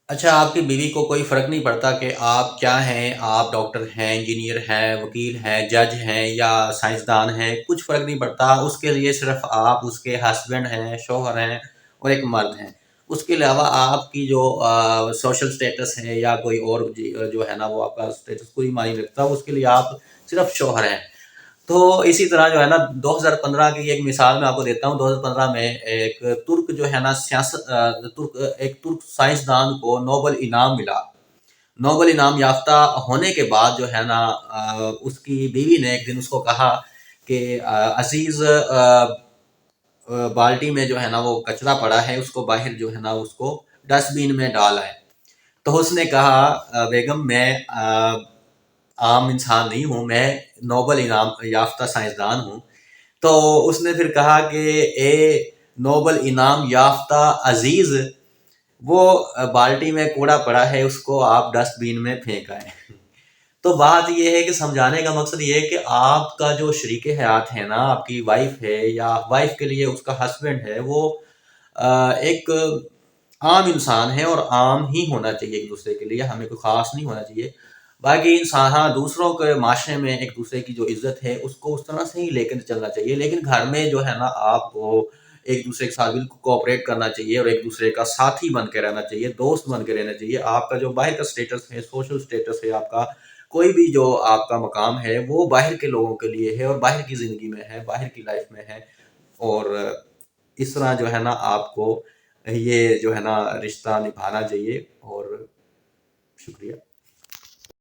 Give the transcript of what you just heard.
اچھا، آپ کی بیوی کو کوئی فرق نہیں پڑتا کہ آپ کیا ہیں، آپ ڈاکٹر ہیں، انجینئر ہیں، وکیل ہیں، جج ہیں یا سائنسدان ہیں، کچھ فرق نہیں پڑتا، اس کے لیے صرف آپ اس کے ہسبینڈ ہیں، شوہر ہیں اور ایک مرد ہیں۔ اس کے علاوہ آپ کی جو سوشل سٹیٹس ہے یا کوئی اور جو ہے نا وہ آپ کا سٹیٹس کوئی معنی نہیں رکھتا، اس کے لیے آپ صرف شوہر ہیں۔ تو اسی طرح جو ہے نا 2015 کی ایک مثال میں آپ کو دیتا ہوں۔ 2015 میں ایک ترک جو ہے نا ایک ترک سائنسدان کو نوبل انعام ملا۔ نوبل انعام یافتہ ہونے کے بعد جو ہے نا اس کی بیوی نے ایک دن اس کو کہا کہ عزیز، بالٹی میں جو ہے نا وہ کچرا پڑا ہے، اس کو باہر جو ہے نا اس کو ڈسٹ بین میں ڈالا ہے۔ تو اس نے کہا بیگم میں عام انسان نہیں ہوں، میں نوبل انعام یافتہ سائنسدان ہوں۔ تو اس نے پھر کہا کہ اے نوبل انعام یافتہ عزیز، وہ بالٹی میں کوڑا پڑا ہے، اس کو آپ ڈسٹ بین میں پھینک آئے۔ تو بات یہ ہے کہ سمجھانے کا مقصد یہ ہے کہ آپ کا جو شریک حیات ہے نا، آپ کی وائف ہے یا وائف کے لیے اس کا ہسبینڈ ہے، وہ ایک عام انسان ہے اور عام ہی ہونا چاہیے ایک دوسرے کے لیے، ہمیں کوئی خاص نہیں ہونا چاہیے۔ باقی انسان ہاں دوسروں کے معاشرے میں ایک دوسرے کی جو عزت ہے اس کو اس طرح سے ہی لے کر چلنا چاہیے، لیکن گھر میں جو ہے نا آپ کو ایک دوسرے کے ساتھ بالکل کوآپریٹ کرنا چاہیے اور ایک دوسرے کا ساتھی بن کے رہنا چاہیے، دوست بن کے رہنا چاہیے۔ آپ کا جو باہر کا سٹیٹس ہے، سوشل سٹیٹس ہے، آپ کا کوئی بھی جو آپ کا مقام ہے وہ باہر کے لوگوں کے لیے ہے اور باہر کی زندگی میں ہے، باہر کی لائف میں ہے۔ اور اس طرح جو ہے نا آپ کو یہ جو ہے نا رشتہ نبھانا چاہیے۔ اور شکریہ۔